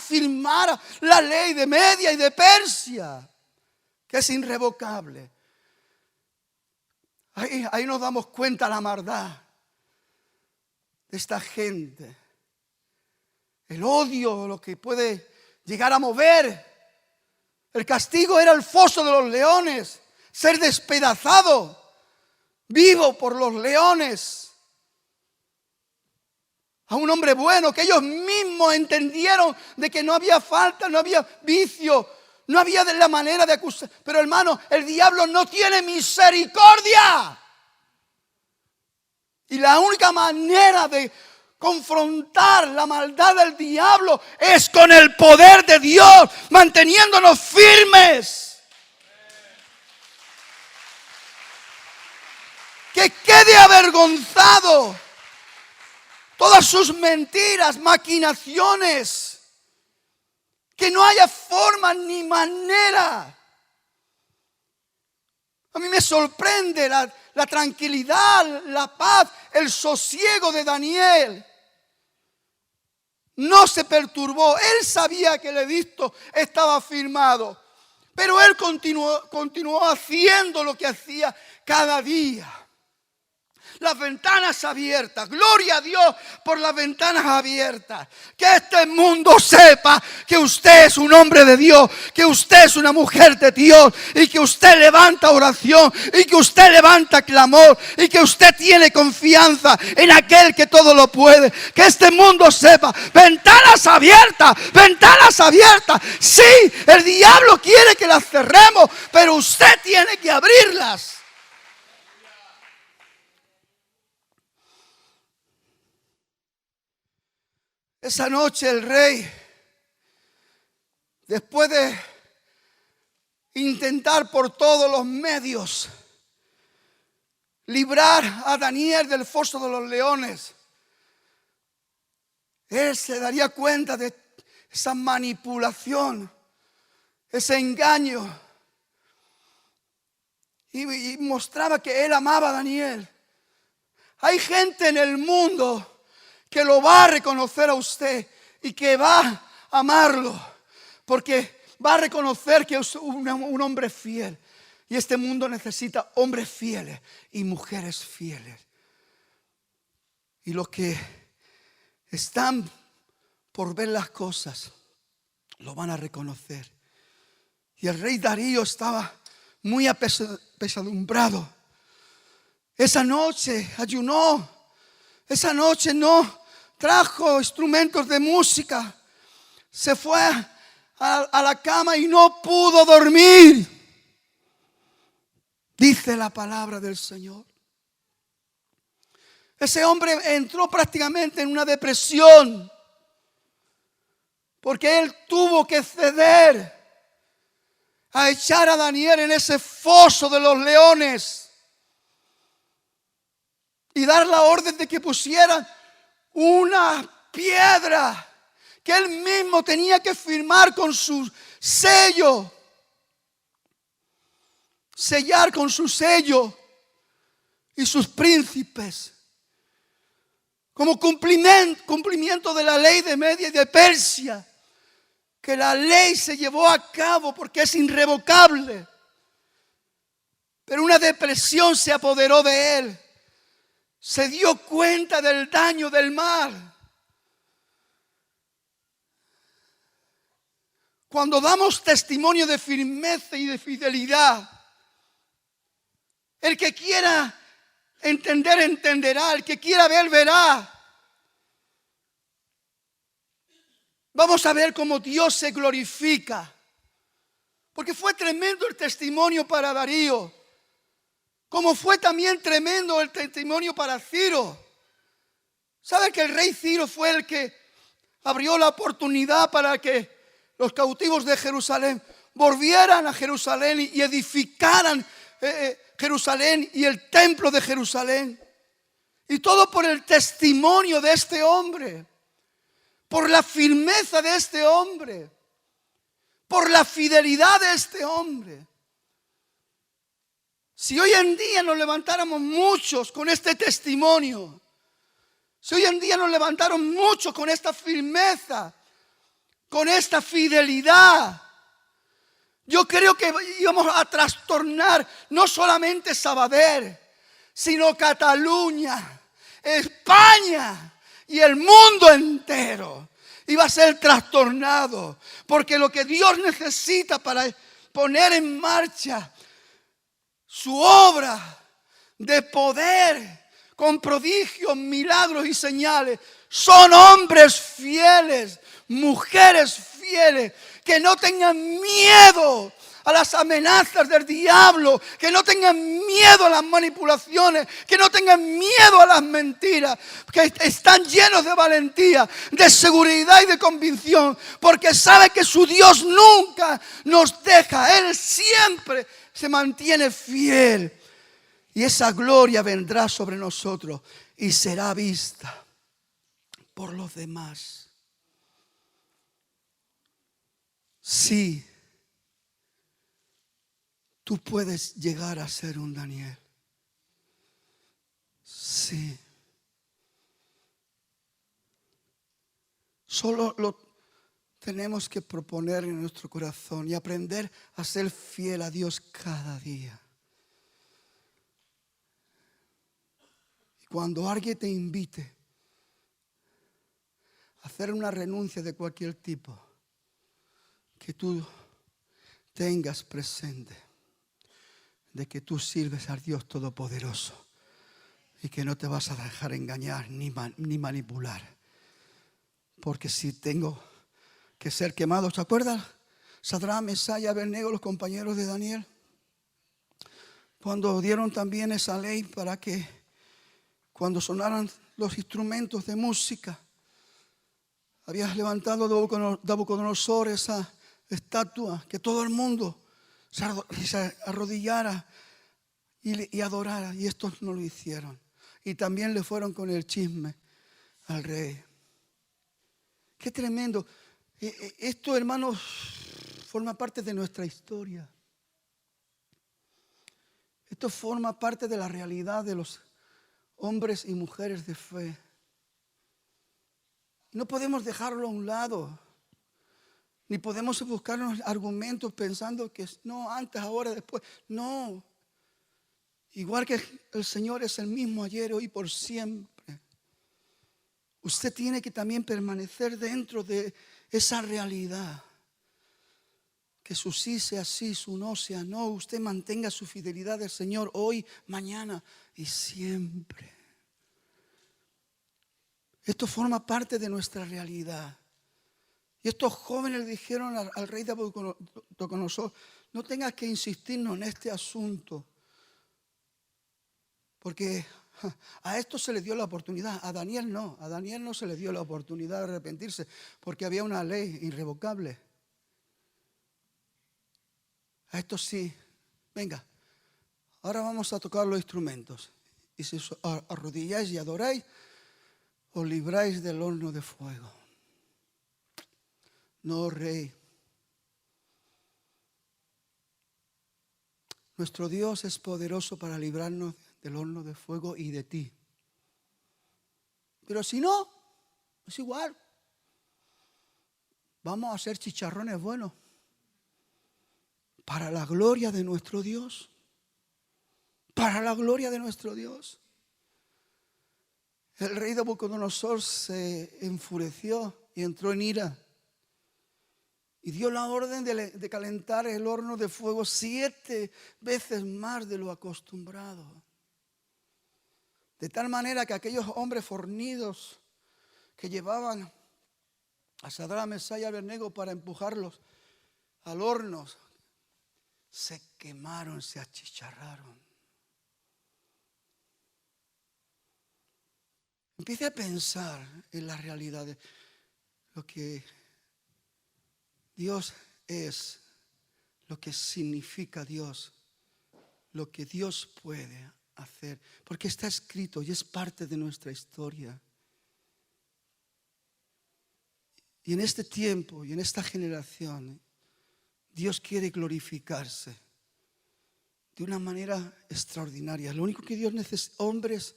S1: la ley de Media y de Persia, que es irrevocable. Ahí nos damos cuenta la maldad de esta gente, el odio, lo que puede llegar a mover. El castigo era el foso de los leones, ser despedazado vivo por los leones. A un hombre bueno que ellos mismos entendieron de que no había falta, no había vicio, no había de la manera de acusar. Pero hermano, el diablo no tiene misericordia. Y la única manera de confrontar la maldad del diablo es con el poder de Dios, manteniéndonos firmes. Que quede avergonzado todas sus mentiras, maquinaciones, que no haya forma ni manera. A mí me sorprende la tranquilidad, la paz, el sosiego de Daniel. No se perturbó, él sabía que el edicto estaba firmado, pero él continuó haciendo lo que hacía cada día. Las ventanas abiertas, gloria a Dios por las ventanas abiertas. Que este mundo sepa que usted es un hombre de Dios, que usted es una mujer de Dios, y que usted levanta oración, y que usted levanta clamor, y que usted tiene confianza en aquel que todo lo puede. Que este mundo sepa, ventanas abiertas, ventanas abiertas. Sí, el diablo quiere que las cerremos, pero usted tiene que abrirlas. Esa noche el rey, después de intentar por todos los medios librar a Daniel del foso de los leones, él se daría cuenta de esa manipulación, ese engaño, y mostraba que él amaba a Daniel. Hay gente en el mundo que lo va a reconocer a usted y que va a amarlo, porque va a reconocer que es un hombre fiel. Y este mundo necesita hombres fieles y mujeres fieles. Y los que están por ver las cosas lo van a reconocer. Y el rey Darío estaba muy apesadumbrado. Esa noche ayunó. Esa noche no trajo instrumentos de música. Se fue a la cama y no pudo dormir. Dice la palabra del Señor. Ese hombre entró prácticamente en una depresión, porque él tuvo que ceder a echar a Daniel en ese foso de los leones y dar la orden de que pusieran una piedra que él mismo tenía que firmar con su sello, sellar con su sello y sus príncipes, como cumplimiento de la ley de Media y de Persia, que la ley se llevó a cabo porque es irrevocable. Pero una depresión se apoderó de él. Se dio cuenta del daño del mal. Cuando damos testimonio de firmeza y de fidelidad, el que quiera entender, entenderá. El que quiera ver, verá. Vamos a ver cómo Dios se glorifica. Porque fue tremendo el testimonio para Darío. Como fue también tremendo el testimonio para Ciro. ¿Sabe que el rey Ciro fue el que abrió la oportunidad para que los cautivos de Jerusalén volvieran a Jerusalén y edificaran Jerusalén y el templo de Jerusalén? Y todo por el testimonio de este hombre, por la firmeza de este hombre, por la fidelidad de este hombre. Si hoy en día nos levantáramos muchos con este testimonio, si hoy en día nos levantaron muchos con esta firmeza, con esta fidelidad, yo creo que íbamos a trastornar no solamente Sabadell, sino Cataluña, España y el mundo entero. Iba a ser trastornado, porque lo que Dios necesita para poner en marcha su obra de poder con prodigios, milagros y señales, son hombres fieles, mujeres fieles, que no tengan miedo a las amenazas del diablo, que no tengan miedo a las manipulaciones, que no tengan miedo a las mentiras, que están llenos de valentía, de seguridad y de convicción, porque sabe que su Dios nunca nos deja. Él siempre se mantiene fiel, y esa gloria vendrá sobre nosotros y será vista por los demás. Sí, tú puedes llegar a ser un Daniel. Sí. Solo lo tenemos que proponer en nuestro corazón y aprender a ser fiel a Dios cada día. Y cuando alguien te invite a hacer una renuncia de cualquier tipo, que tú tengas presente de que tú sirves al Dios Todopoderoso y que no te vas a dejar engañar ni manipular. Porque si tengo que ser quemado, ¿se acuerdan? Sadrach, Mesach y Abednego, los compañeros de Daniel, cuando dieron también esa ley para que cuando sonaran los instrumentos de música, había levantado Nabucodonosor esa estatua que todo el mundo se arrodillara y adorara. Y estos no lo hicieron. Y también le fueron con el chisme al rey. Qué tremendo. Esto, hermanos, forma parte de nuestra historia. Esto forma parte de la realidad de los hombres y mujeres de fe. No podemos dejarlo a un lado. Ni podemos buscarnos argumentos pensando que no, antes, ahora, después. No. Igual que el Señor es el mismo ayer, hoy, por siempre. Usted tiene que también permanecer dentro de esa realidad. Que su sí sea sí, su no sea no. Usted mantenga su fidelidad al Señor hoy, mañana y siempre. Esto forma parte de nuestra realidad. Y estos jóvenes le dijeron al rey Nabucodonosor: no tengas que insistirnos en este asunto. Porque a esto se le dio la oportunidad. A Daniel no se le dio la oportunidad de arrepentirse. Porque había una ley irrevocable. A esto sí. Venga, ahora vamos a tocar los instrumentos. Y si os arrodilláis y adoráis, os libráis del horno de fuego. No, rey. Nuestro Dios es poderoso para librarnos del horno de fuego y de ti. Pero si no, es igual. Vamos a hacer chicharrones buenos para la gloria de nuestro Dios. Para la gloria de nuestro Dios. El rey Nabucodonosor se enfureció y entró en ira. Y dio la orden de calentar el horno de fuego 7 veces más de lo acostumbrado. De tal manera que aquellos hombres fornidos que llevaban a Sadrach, Mesach y Abednego para empujarlos al horno, se quemaron, se achicharraron. Empiece a pensar en la realidad de lo que Dios es, lo que significa Dios, lo que Dios puede hacer, porque está escrito y es parte de nuestra historia. Y en este tiempo y en esta generación, Dios quiere glorificarse de una manera extraordinaria. Lo único que Dios necesita, hombres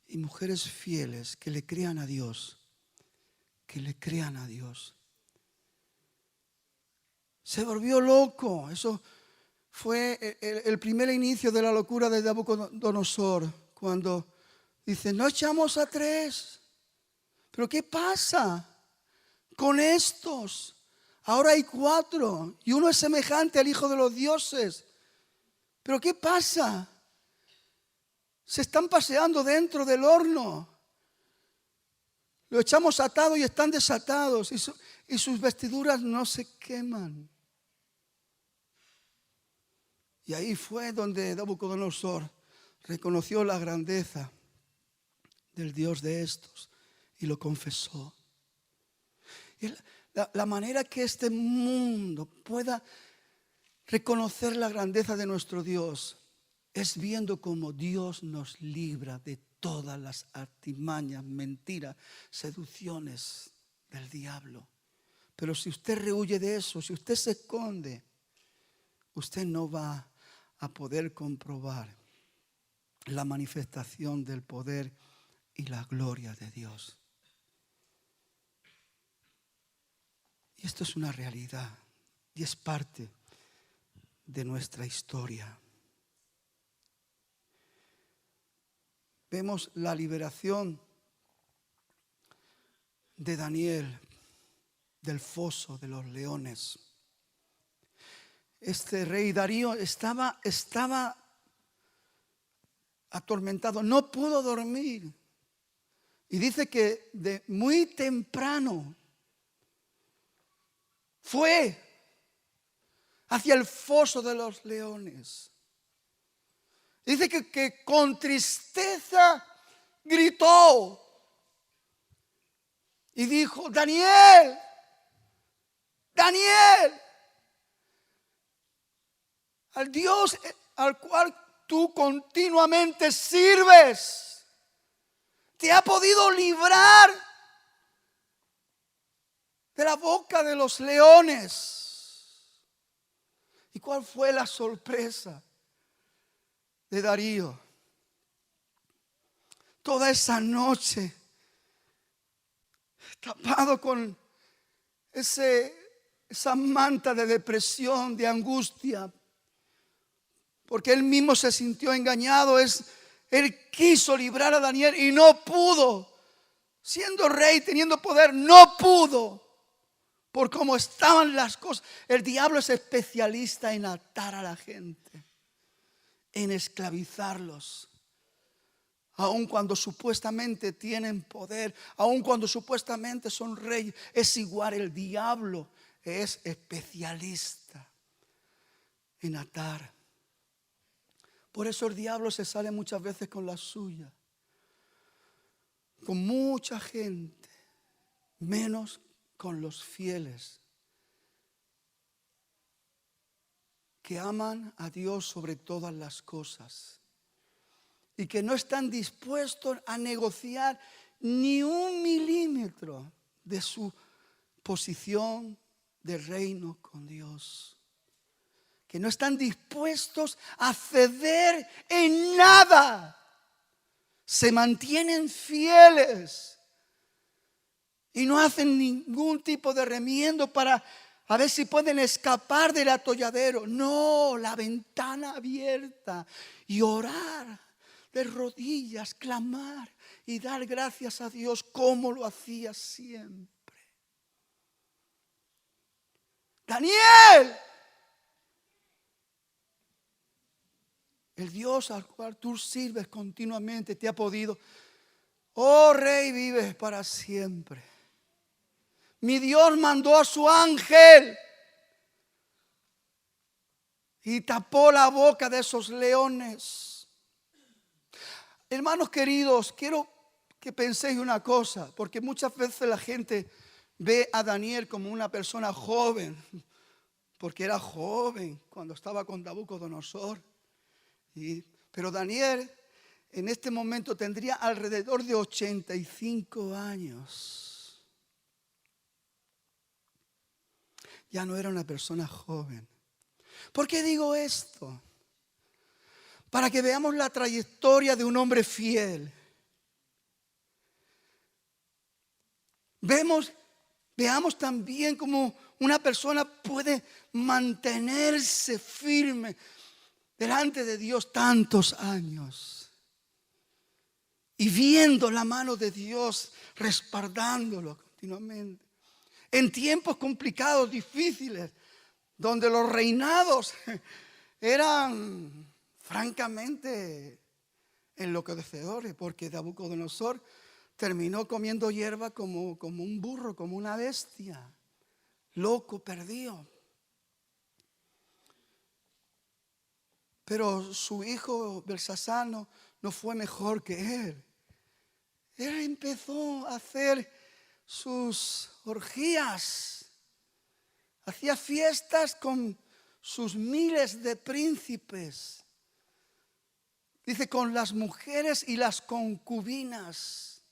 S1: y mujeres fieles que le crean a Dios, que le crean a Dios. Se volvió loco. Eso fue el primer inicio de la locura de Nabucodonosor, cuando dice: no echamos a 3. ¿Pero qué pasa con estos? Ahora hay 4 y uno es semejante al Hijo de los dioses. ¿Pero qué pasa? Se están paseando dentro del horno. Lo echamos atado y están desatados y sus vestiduras no se queman. Y ahí fue donde Nabucodonosor reconoció la grandeza del Dios de estos y lo confesó. Y la manera que este mundo pueda reconocer la grandeza de nuestro Dios es viendo cómo Dios nos libra de todas las artimañas, mentiras, seducciones del diablo. Pero si usted rehuye de eso, si usted se esconde, usted no va a poder comprobar la manifestación del poder y la gloria de Dios. Y esto es una realidad y es parte de nuestra historia. Vemos la liberación de Daniel del foso de los leones. Este rey Darío estaba atormentado, no pudo dormir. Y dice que de muy temprano fue hacia el foso de los leones. Dice que con tristeza gritó y dijo: Daniel, Daniel, al Dios al cual tú continuamente sirves, te ha podido librar de la boca de los leones. ¿Y cuál fue la sorpresa de Darío? Toda esa noche, tapado con esa manta de depresión, de angustia, porque él mismo se sintió engañado. Él quiso librar a Daniel y no pudo. Siendo rey, teniendo poder, no pudo. Por cómo estaban las cosas. El diablo es especialista en atar a la gente, en esclavizarlos. Aun cuando supuestamente tienen poder, aun cuando supuestamente son reyes, es igual. El diablo es especialista en atar. Por eso el diablo se sale muchas veces con la suya, con mucha gente, menos con los fieles que aman a Dios sobre todas las cosas y que no están dispuestos a negociar ni un milímetro de su posición de reino con Dios, que no están dispuestos a ceder en nada, se mantienen fieles y no hacen ningún tipo de remiendo para a ver si pueden escapar del atolladero. No, la ventana abierta y orar de rodillas, clamar y dar gracias a Dios como lo hacía siempre. Daniel, el Dios al cual tú sirves continuamente, te ha podido. Oh Rey, vives para siempre. Mi Dios mandó a su ángel y tapó la boca de esos leones. Hermanos queridos, quiero que penséis una cosa, porque muchas veces la gente ve a Daniel como una persona joven, porque era joven cuando estaba con Nabucodonosor. Pero Daniel en este momento tendría alrededor de 85 años. Ya no era una persona joven. ¿Por qué digo esto? Para que veamos la trayectoria de un hombre fiel. Veamos también cómo una persona puede mantenerse firme delante de Dios tantos años y viendo la mano de Dios respaldándolo continuamente en tiempos complicados, difíciles, donde los reinados eran francamente enloquecedores, porque Nabucodonosor terminó comiendo hierba como un burro, como una bestia, loco, perdido. Pero su hijo Belsasar no fue mejor que él. Él empezó a hacer sus orgías, hacía fiestas con sus miles de príncipes. Dice, con las mujeres y las concubinas.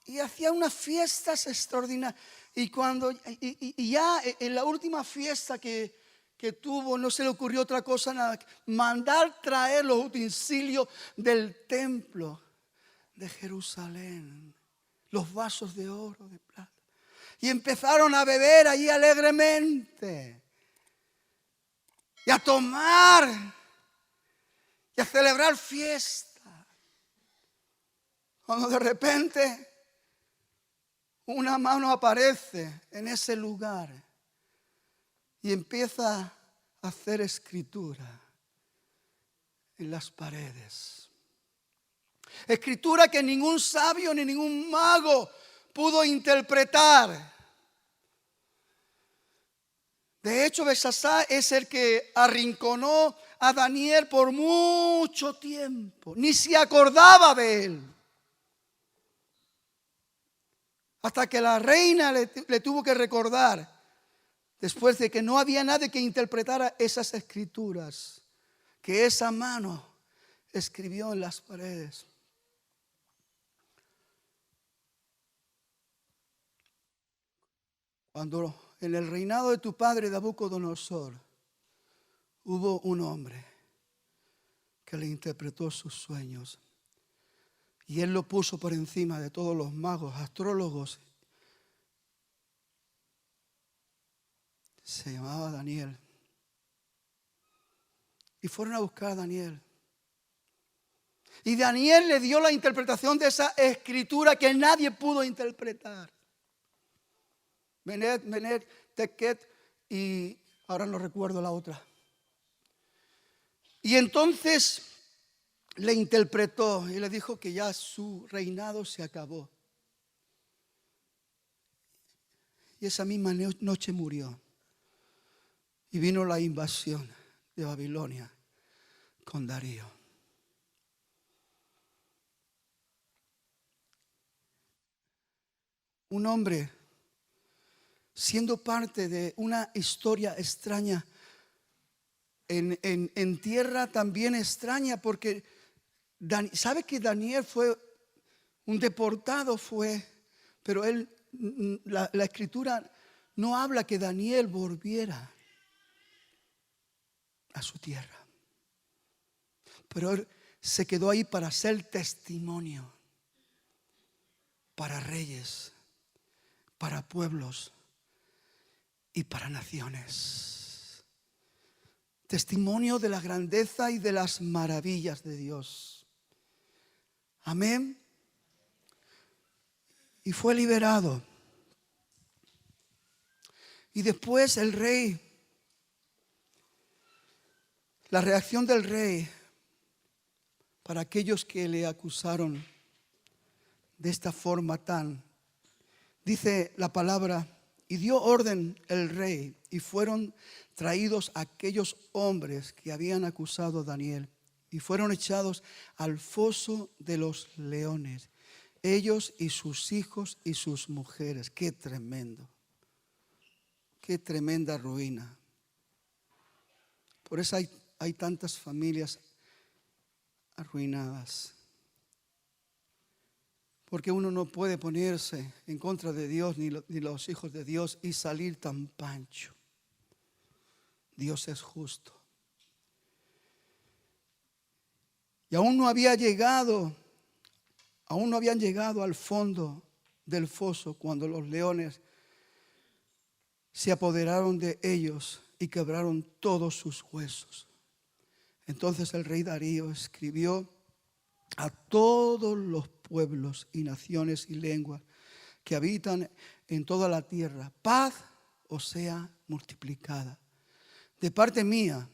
S1: Y hacía unas fiestas extraordinarias. Y ya en la última fiesta que tuvo, no se le ocurrió otra cosa nada que mandar traer los utensilios del templo de Jerusalén, los vasos de oro, de plata. Y empezaron a beber allí alegremente y a tomar y a celebrar fiesta. Cuando de repente una mano aparece en ese lugar y empieza a hacer escritura en las paredes. Escritura que ningún sabio ni ningún mago pudo interpretar. De hecho, Belsasar es el que arrinconó a Daniel por mucho tiempo. Ni se acordaba de él. Hasta que la reina le tuvo que recordar después de que no había nadie que interpretara esas escrituras, que esa mano escribió en las paredes. Cuando en el reinado de tu padre Nabucodonosor hubo un hombre que le interpretó sus sueños, y él lo puso por encima de todos los magos, astrólogos. Se llamaba Daniel. Y fueron a buscar a Daniel. Y Daniel le dio la interpretación de esa escritura que nadie pudo interpretar. Menet, Tequet y ahora no recuerdo la otra. Y entonces le interpretó y le dijo que ya su reinado se acabó. Y esa misma noche murió. Y vino la invasión de Babilonia con Darío. Un hombre siendo parte de una historia extraña, en tierra también extraña, porque sabe que Daniel fue un deportado, pero la escritura no habla que Daniel volviera a su tierra, pero él se quedó ahí para ser testimonio para reyes, para pueblos y para naciones. Testimonio de la grandeza y de las maravillas de Dios. Amén. Y fue liberado. Y después el rey, la reacción del rey para aquellos que le acusaron de esta forma dice la palabra, y dio orden el rey, y fueron traídos aquellos hombres que habían acusado a Daniel, y fueron echados al foso de los leones, ellos y sus hijos y sus mujeres. Qué tremendo, qué tremenda ruina. Por eso hay tantas familias arruinadas. Porque uno no puede ponerse en contra de Dios ni los hijos de Dios y salir tan pancho. Dios es justo. Y aún no habían llegado al fondo del foso cuando los leones se apoderaron de ellos y quebraron todos sus huesos. Entonces el rey Darío escribió a todos los pueblos y naciones y lenguas que habitan en toda la tierra: paz os sea multiplicada. De parte mía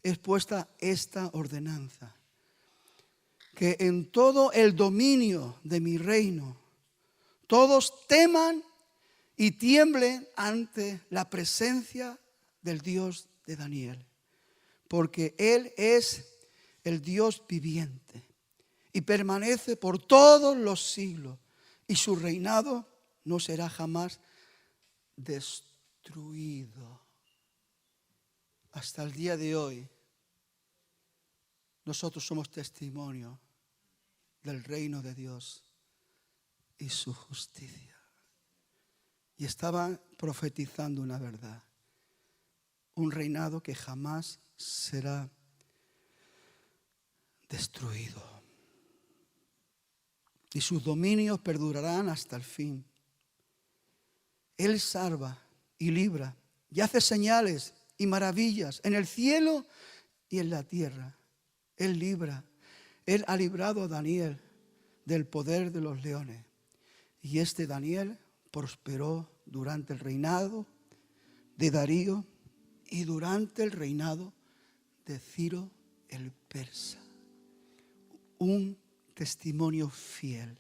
S1: es puesta esta ordenanza, que en todo el dominio de mi reino todos teman y tiemblen ante la presencia del Dios de Daniel, porque Él es el Dios viviente y permanece por todos los siglos, y su reinado no será jamás destruido. Hasta el día de hoy, nosotros somos testimonio del reino de Dios y su justicia. Y estaba profetizando una verdad: un reinado que jamás será destruido. Y sus dominios perdurarán hasta el fin. Él salva y libra y hace señales y maravillas en el cielo y en la tierra. Él ha librado a Daniel del poder de los leones. Y este Daniel prosperó durante el reinado de Darío y durante el reinado de Ciro el persa. Un testimonio fiel,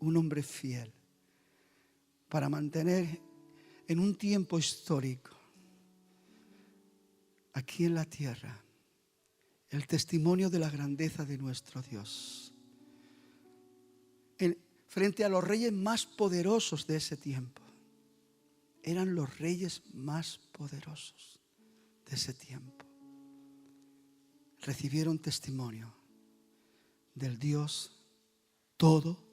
S1: un hombre fiel, para mantener en un tiempo histórico, aquí en la tierra, el testimonio de la grandeza de nuestro Dios. Frente a los reyes más poderosos de ese tiempo, eran los reyes más poderosos de ese tiempo. Recibieron testimonio del Dios Todopoderoso.